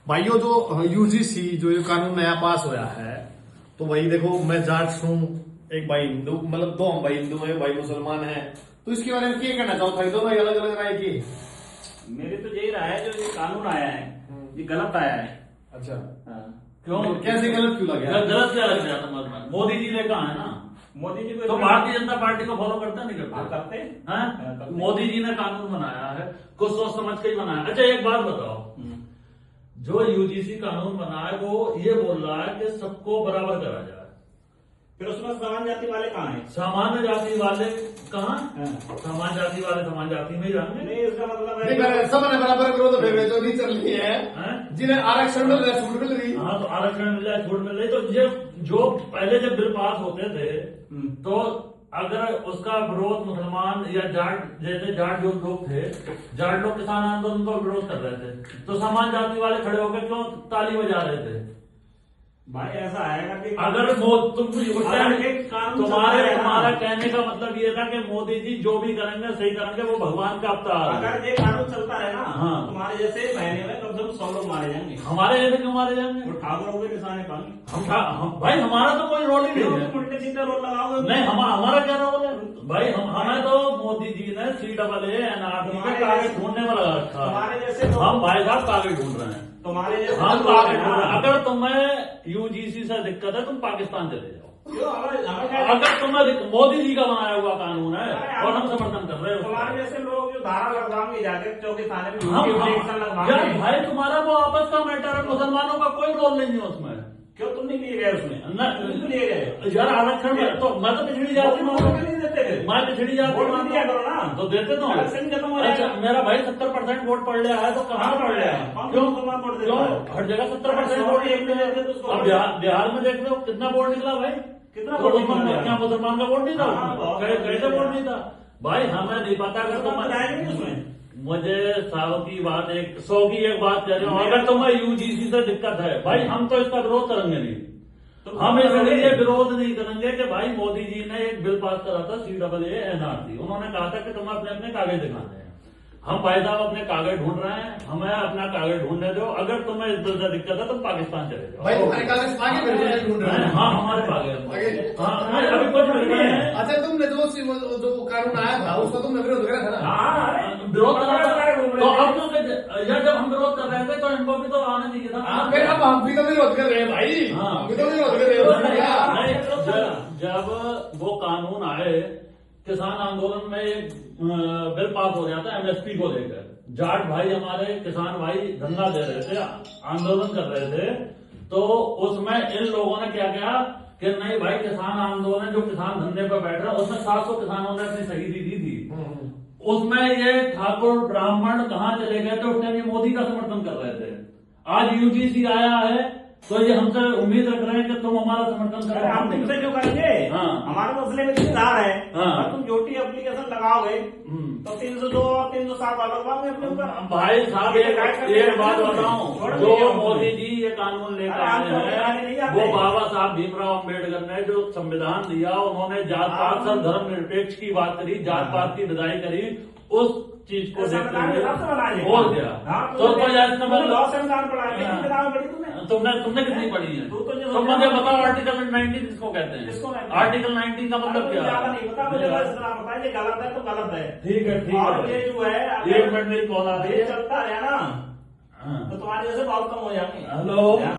भाइयों जो यूजीसी जो ये कानून नया पास हुआ है, तो वही देखो मैं जाट हूँ, एक भाई हिंदू, मतलब दो हम भाई हिंदू हैं, भाई मुसलमान है, तो इसके बारे में क्या कहना चाहो? दोनों भाई अलग अलग राय की। मेरी तो यही राय है, जो ये कानून आया है ये गलत आया है। अच्छा, हाँ। क्यों, कैसे गलत क्यों लगे? गलत क्या लग रहा था? मोदी जी ने कहा है ना, मोदी जी को तो भारतीय जनता पार्टी को फॉलो करते नहीं करते? करते हैं? मोदी जी ने कानून बनाया है, कुछ सोच समझ के ही बनाया। अच्छा एक बात बताओ, जो यूजीसी कानून बना है वो ये बोल रहा है कि सबको बराबर करा जाए, फिर उसमें सामान्य जाति वाले कहाँ हैं? सामान्य जाति वाले कहाँ? सामान्य जाति वाले सामान्य जाति में ही रहेंगे। नहीं, इसका मतलब नहीं, सब ने बराबर करो तो फिर जो नहीं चल रही है, जिन्हें आरक्षण मिल रहा है, छूट मिल रही है। हाँ, तो आरक्षण मिल जाए, छूट मिल रही। तो ये जो पहले जब बिल पास होते थे, तो अगर उसका विरोध मुसलमान या जाट, जैसे जाट जो लोग थे, जाट लोग किसान आंदोलन का विरोध कर रहे थे, तो सामान्य जाति वाले खड़े होकर क्यों ताली बजा रहे थे? भाई ऐसा आएगा कि अगर तुम्हारा कहने का मतलब ये था कि मोदी जी जो भी करेंगे सही करेंगे, वो भगवान का अवतार है। अगर ये कानून चलता रहे ना, हाँ, तुम्हारे जैसे महीने में कम से कम 100 लोग मारे जाएंगे। हमारे जैसे क्यों मारे जाएंगे? वो ठाकुरों के किसान है भाई हमारा तो कोई रोल ही नहीं है। उल्टे सीधे रोल लगाओगे? नहीं, हमारा क्या रोल है भाई? हमें तो मोदी जी ने CAA NRC का कागज ढूंढने में लगा रखा है। तुम्हारे जैसे हम भाई साहब कागज ढूंढ रहे हैं, तुम्हारे जैसे हम कागज ढूंढ रहे हैं। अगर तुम्हें यूजीसी से दिक्कत है, तुम पाकिस्तान चले जाओ। अगर तुम्हें मोदी जी का बनाया हुआ कानून है और हम समर्थन कर रहे हो, तुम्हारे जैसे लोग जो धारा लगवाएंगे जाके चौकी थाने में यार भाई तुम्हारा वो आपस का मैटर है, मुसलमानों का कोई रोल नहीं है उसमें। क्यों तुम नहीं लिए गए उसमें? न लिए गए यार आरक्षण में तो मैं तो पिछड़ी जाति में नहीं देते, मैं पिछड़ी जाति में दिया करो ना, तो देते तो। अच्छा, मेरा भाई 70% वोट पड़ लिया है, तो कहाँ पड़ लिया है? क्यों हर जगह 70% वोट? अब बिहार में देख लो कितना वोट निकला भाई, कितना क्या मुसलमान का वोट नहीं था? कैसे वोट नहीं था भाई? हमें नहीं पता। अगर उसमें मुझे 100 की बात एक बात कह रही हूँ, अगर तुम्हें यूजीसी से दिक्कत है भाई, हम तो इसका विरोध करेंगे नहीं। तो हम इसलिए विरोध नहीं करेंगे कि भाई मोदी जी ने एक बिल पास करा था CAA NRC, उन्होंने कहा था कि तुम्हें अपने अपने कागज दिखाने हैं। हम भाई साहब अपने कागज ढूंढ रहे हैं, हमें अपना कागज ढूंढने दो। अगर तुम्हें इस बिल से दिक्कत है, तुम पाकिस्तान चले जाओ। भाई तुम्हारे कागज आगे ढूंढ रहे हैं? हाँ, हमारे कागज। हाँ, अभी कुछ नहीं है। अच्छा, तुमने जो कानून आया था उसका तुमने विरोध करा था ना? विरोध कर रहा था, तो अब क्यों जब हम विरोध कर रहे थे तो इनको भी तो आना चाहिए था। फिर अब हम भी तो विरोध कर रहे हैं भाई। हम भी तो विरोध कर रहे हैं। जब वो कानून आए, किसान आंदोलन में एक बिल पास हो जाता है MSP को लेकर, जाट भाई हमारे किसान भाई धरना दे रहे थे, आंदोलन कर रहे थे, तो उसमें इन लोगों ने क्या किया कि नहीं भाई किसान आंदोलन, जो किसान धरने पर बैठ रहे हैं, उसमें 700 किसानों ने अपनी शहीदी दी थी। उसमें ये ठाकुर ब्राह्मण कहाँ चले गए थे? उस टाइम ये मोदी का समर्थन कर रहे थे। आज यूजीसी आया है तो ये हमसे उम्मीद रख रहे हैं कि तुम हमारा समर्थन करो। हम तुमसे क्यों करेंगे? हाँ, हमारे मसले में धार है। हाँ, तुम जोटी एप्लीकेशन लगाओगे तो 302 और 307 अलग बात है अपने ऊपर। भाई साहब एक बात बताऊं, जो मोदी जी ये कानून लेकर आए हैं, वो बाबा साहब भीमराव अम्बेडकर ने जो संविधान दिया, उन्होंने जात पात सब धर्म निरपेक्ष की बात करी, जात पात की विदाई करी, उस चीज को देखते हुए और क्या तुमने कितनी पढ़ी है? तुम मुझे बताओ आर्टिकल 19 किसको कहते हैं? आर्टिकल 19 का मतलब क्या है? नहीं पता मुझे, ये गलत है तो गलत है। ठीक है, ठीक और ये जो है 1 मिनट मेरी कॉल आ रही है, चलता है ना, तो तुम्हारे जैसे बहुत कम हो जाएंगे। हेलो।